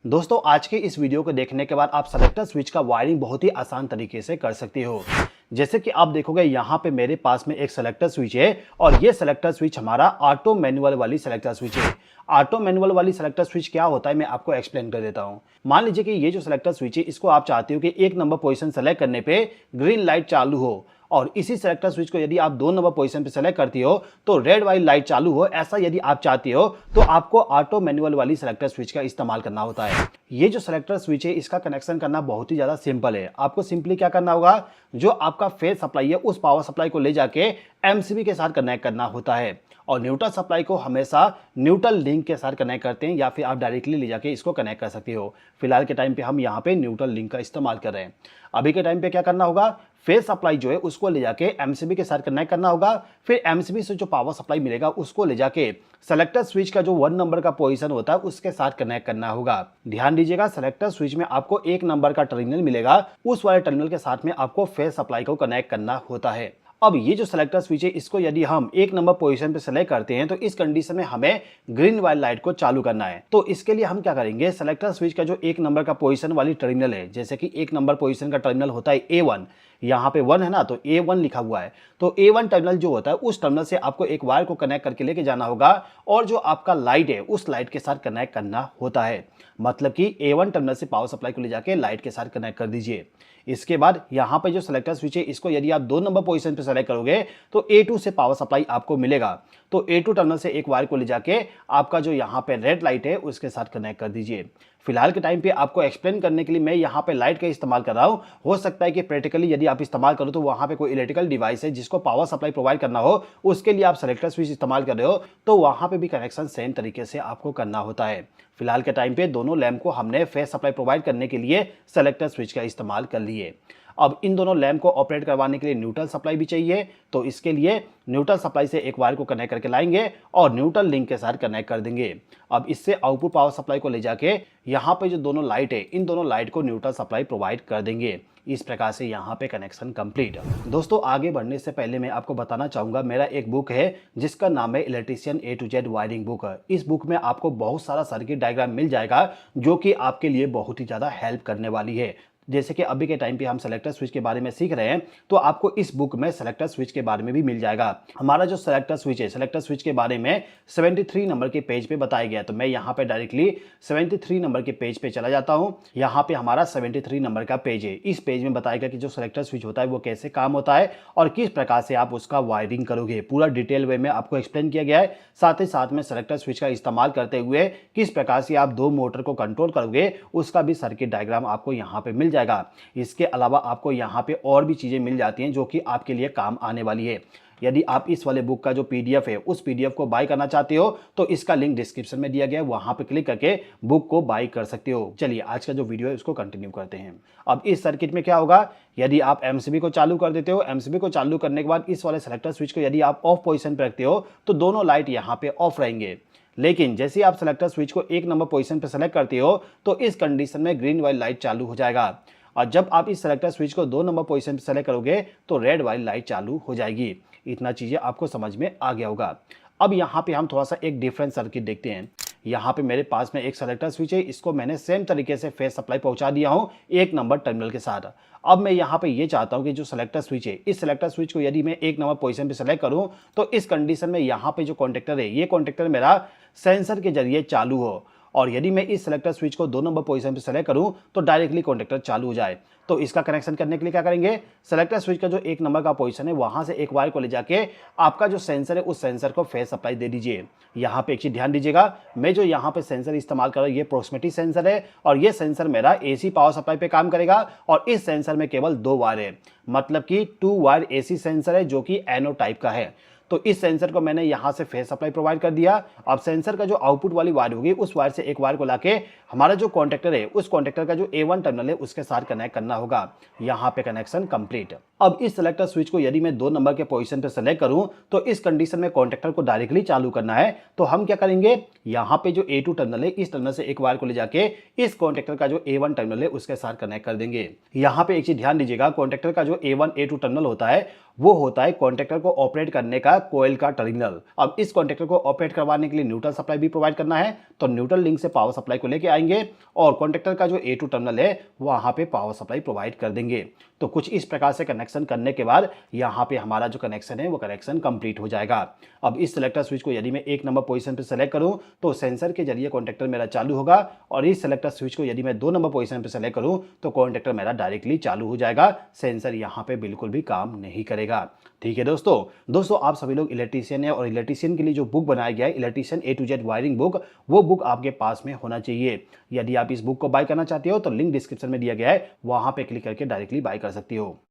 दोस्तों आज के इस वीडियो को देखने के बाद आप सेलेक्टर स्विच का वायरिंग बहुत ही आसान तरीके से कर सकते हो। जैसे कि आप देखोगे यहाँ पे मेरे पास में एक सेलेक्टर स्विच है और ये सेलेक्टर स्विच हमारा ऑटो मैनुअल वाली सेलेक्टर स्विच है। ऑटो मैनुअल वाली सेलेक्टर स्विच क्या होता है मैं आपको एक्सप्लेन कर देता हूँ। मान लीजिए कि ये जो सेलेक्टर स्विच है इसको आप चाहते हो कि 1 नंबर पोजीशन सेलेक्ट करने पे ग्रीन लाइट चालू हो और इसी सेलेक्टर स्विच को यदि आप 2 नंबर पोजीशन पे सेलेक्ट करती हो तो रेड वाली लाइट चालू हो। ऐसा यदि आप चाहती हो तो आपको ऑटो मैनुअल वाली सेलेक्टर स्विच का इस्तेमाल करना होता है। ये जो सेलेक्टर स्विच है इसका कनेक्शन करना बहुत ही ज्यादा सिंपल है। आपको सिंपली क्या करना होगा, जो आपका फेज सप्लाई है उस पावर सप्लाई को ले जाके एमसीबी के साथ कनेक्ट करना होता है और न्यूट्रल सप्लाई को हमेशा न्यूट्रल लिंक के साथ कनेक्ट करते हैं या फिर आप डायरेक्टली ले जाके इसको कनेक्ट कर सकते हो। फिलहाल के टाइम पे हम यहाँ पे न्यूट्रल लिंक का इस्तेमाल कर रहे हैं। अभी के टाइम पे क्या करना होगा, फेज सप्लाई जो है उसको ले जाके एमसीबी के साथ कनेक्ट करना होगा। फिर एमसीबी से जो पावर सप्लाई मिलेगा उसको ले जाके सेलेक्टर स्विच का जो 1 नंबर का पोजीशन होता है उसके साथ कनेक्ट करना होगा। ध्यान दीजिएगा, सेलेक्टर स्विच में आपको 1 नंबर का टर्मिनल मिलेगा, उस वाले टर्मिनल के साथ में आपको फेज सप्लाई को कनेक्ट करना होता है। अब ये जो सेलेक्टर स्विच है इसको यदि हम 1 नंबर पोजीशन पे सेलेक्ट करते हैं तो इस कंडीशन में हमें ग्रीन वाली लाइट को चालू करना है। तो इसके लिए हम क्या करेंगे, सेलेक्टर स्विच का जो 1 नंबर का पोजीशन वाली टर्मिनल है, जैसे कि 1 नंबर पोजीशन का टर्मिनल होता है A1, यहाँ पे 1 है ना तो A1 लिखा हुआ है। तो A1 टर्मिनल जो होता है उस टर्मिनल से आपको एक वायर को कनेक्ट करके लेके जाना होगा और जो आपका लाइट है उस लाइट के साथ कनेक्ट करना होता है। मतलब कि A1 टर्मिनल से पावर सप्लाई को ले जाके लाइट के साथ कनेक्ट कर दीजिए। इसके बाद यहाँ पे जो सेलेक्टर स्विच है इसको यदि आप 2 नंबर पोजीशन पे सेलेक्ट करोगे तो A2 से पावर सप्लाई आपको मिलेगा। तो A2 टर्मिनल से एक वायर को ले जाके आपका जो यहाँ पे रेड लाइट है उसके साथ कनेक्ट कर दीजिए। फिलहाल के टाइम पे आपको एक्सप्लेन करने के लिए मैं यहाँ पे लाइट का इस्तेमाल कर रहा हूँ। हो सकता है कि प्रैक्टिकली यदि आप इस्तेमाल करो तो वहाँ पे कोई इलेक्ट्रिकल डिवाइस है जिसको पावर सप्लाई प्रोवाइड करना हो, उसके लिए आप सेलेक्टर स्विच इस्तेमाल कर रहे हो तो वहाँ पे भी कनेक्शन सेम तरीके से आपको करना होता है। फिलहाल के टाइम पे दोनों लैंप को हमने फेज सप्लाई प्रोवाइड करने के लिए सेलेक्टर स्विच का इस्तेमाल कर लिए। अब इन दोनों लैंप को ऑपरेट करवाने के लिए न्यूट्रल सप्लाई भी चाहिए, तो इसके लिए न्यूट्रल सप्लाई से एक वायर को कनेक्ट करके लाएंगे और न्यूट्रल लिंक के साथ कनेक्ट कर देंगे। अब इससे आउटपुट पावर सप्लाई को ले जाके यहाँ पे जो दोनों लाइट है इन दोनों लाइट को न्यूट्रल सप्लाई प्रोवाइड कर देंगे। इस प्रकार से यहाँ पे कनेक्शन कंप्लीट। दोस्तों आगे बढ़ने से पहले मैं आपको बताना चाहूँगा, मेरा एक बुक है जिसका नाम है electrician A to Z wiring book. इस बुक में आपको बहुत सारा सर्किट डायग्राम मिल जाएगा जो कि आपके लिए बहुत ही ज़्यादा हेल्प करने वाली है। जैसे कि अभी के टाइम पे हम सेलेक्टर स्विच के बारे में सीख रहे हैं तो आपको इस बुक में सेलेक्टर स्विच के बारे में भी मिल जाएगा। हमारा जो सेलेक्टर स्विच है, सेलेक्टर स्विच के बारे में 73 नंबर के पेज पे बताया गया। तो मैं यहाँ पे डायरेक्टली 73 नंबर के पेज पे चला जाता हूँ। यहाँ पे हमारा 73 नंबर का पेज है। इस पेज में बताया गया कि जो सेलेक्टर स्विच होता है वो कैसे काम होता है और किस प्रकार से आप उसका वायरिंग करोगे, पूरा डिटेल वे में आपको एक्सप्लेन किया गया है। साथ ही साथ में सेलेक्टर स्विच का इस्तेमाल करते हुए किस प्रकार से आप 2 मोटर को कंट्रोल करोगे उसका भी सर्किट डायग्राम आपको यहाँ पे मिल जाएगा। इसके अलावा आपको यहाँ पे और भी चीजें मिल जाती हैं जो कि आपके लिए काम आने वाली है। यदि आप इस वाले बुक का जो PDF है उस PDF को बाय करना चाहते हो तो इसका लिंक डिस्क्रिप्शन में दिया गया है, वहां पे क्लिक करके बुक को बाय कर सकते हो। चलिए आज का जो वीडियो है उसको कंटिन्यू करते हैं। अब इस सर्किट में क्या होगा, यदि आप एमसीबी को चालू कर देते हो, एमसीबी को चालू करने के बाद इस वाले सेलेक्टर स्विच को यदि आप ऑफ पोजीशन पे रखते हो तो दोनों लाइट यहाँ पे ऑफ रहेंगे। लेकिन जैसे ही आप सेलेक्टर स्विच को 1 नंबर पोजीशन पे सेलेक्ट करते हो तो इस कंडीशन में ग्रीन वाली लाइट चालू हो जाएगा और जब आप इस सेलेक्टर स्विच को 2 नंबर पोजीशन पे सेलेक्ट करोगे तो रेड वाली लाइट चालू हो जाएगी। इतना चीजें आपको समझ में आ गया होगा। अब यहाँ पे हम थोड़ा सा एक डिफरेंट सर्किट देखते हैं। यहाँ पे मेरे पास में एक सेलेक्टर स्विच है, इसको मैंने सेम तरीके से फेज सप्लाई पहुंचा दिया हूँ 1 नंबर टर्मिनल के साथ। अब मैं यहाँ पे ये चाहता हूँ कि जो सेलेक्टर स्विच है इस सेलेक्टर स्विच को यदि मैं 1 नंबर पोजीशन पे सेलेक्ट करूँ तो इस कंडीशन में यहाँ पे जो कॉन्टेक्टर है ये कॉन्टेक्टर मेरा सेंसर के जरिए चालू हो और यदि मैं इस सेलेक्टर स्विच को 2 नंबर पोजीशन पे सेलेक्ट करूं तो डायरेक्टली कॉन्टेक्टर चालू हो जाए। तो इसका कनेक्शन करने के लिए क्या करेंगे, सेलेक्टर स्विच का जो 1 नंबर का पोजीशन है वहां से एक वायर को ले जाके आपका जो सेंसर है उस सेंसर को फेज सप्लाई दे दीजिए। यहाँ पे एक चीज ध्यान दीजिएगा, मैं जो यहाँ पे सेंसर इस्तेमाल कर रहा हूँ ये प्रॉक्सिमिटी सेंसर है और ये सेंसर मेरा AC पावर सप्लाई पे काम करेगा और इस सेंसर में केवल 2 वायर है, मतलब कि 2 वायर AC सेंसर है जो कि एनो टाइप का है। तो इस सेंसर को मैंने यहां से फेज सप्लाई प्रोवाइड कर दिया। अब सेंसर का जो आउटपुट वाली वायर होगी उस वायर से एक वायर को लाके हमारा जो कॉन्टेक्टर है उस कॉन्टेक्टर का जो A1 टर्मिनल है उसके साथ कनेक्ट करना होगा। यहाँ पे कनेक्शन कंप्लीट। अब इस सेलेक्टर स्विच को यदि मैं 2 नंबर के पोजीशन पे सेलेक्ट करूं तो इस कंडीशन में कॉन्टेक्टर को डायरेक्टली चालू करना है। तो हम क्या करेंगे, यहाँ पे जो A2 टर्मिनल है इस टर्मिनल से एक वायर को ले जाके इस कॉन्टेक्टर का जो A1 टर्मिनल है उसके साथ कनेक्ट कर देंगे। यहाँ पे एक चीज ध्यान दीजिएगा, कॉन्टेक्टर का जो A1 A2 टर्मिनल होता है वो होता है कॉन्ट्रैक्टर को ऑपरेट करने का कोयल का टर्मिनल। अब इस कॉन्ट्रैक्टर को ऑपरेट करवाने के लिए न्यूट्रल सप्लाई भी प्रोवाइड करना है, तो न्यूट्रल लिंक से पावर सप्लाई को लेके आएंगे और कॉन्ट्रैक्टर का जो A2 टर्मिनल है वहां पे पावर सप्लाई प्रोवाइड कर देंगे। तो कुछ इस प्रकार से कनेक्शन करने के बाद यहाँ पे हमारा जो कनेक्शन है वो कनेक्शन कंप्लीट हो जाएगा। अब इस सेलेक्टर स्विच को यदि मैं 1 नंबर पोजीशन पे सेलेक्ट करूं तो सेंसर के जरिए कॉन्ट्रैक्टर मेरा चालू होगा, और इस सेलेक्टर स्विच को यदि मैं 2 नंबर पोजीशन पे सेलेक्ट करूं तो कॉन्ट्रैक्टर मेरा डायरेक्टली चालू हो जाएगा, सेंसर यहाँ पे बिल्कुल भी काम नहीं करेगा। ठीक है दोस्तों आप सभी लोग इलेक्ट्रीशियन है और इलेक्ट्रीशियन के लिए जो बुक बनाया गया है electrician A to Z wiring book, वो बुक आपके पास में होना चाहिए। यदि आप इस बुक को बाय करना चाहते हो तो लिंक डिस्क्रिप्शन में दिया गया है, वहां पे क्लिक करके डायरेक्टली बाय कर सकती हो।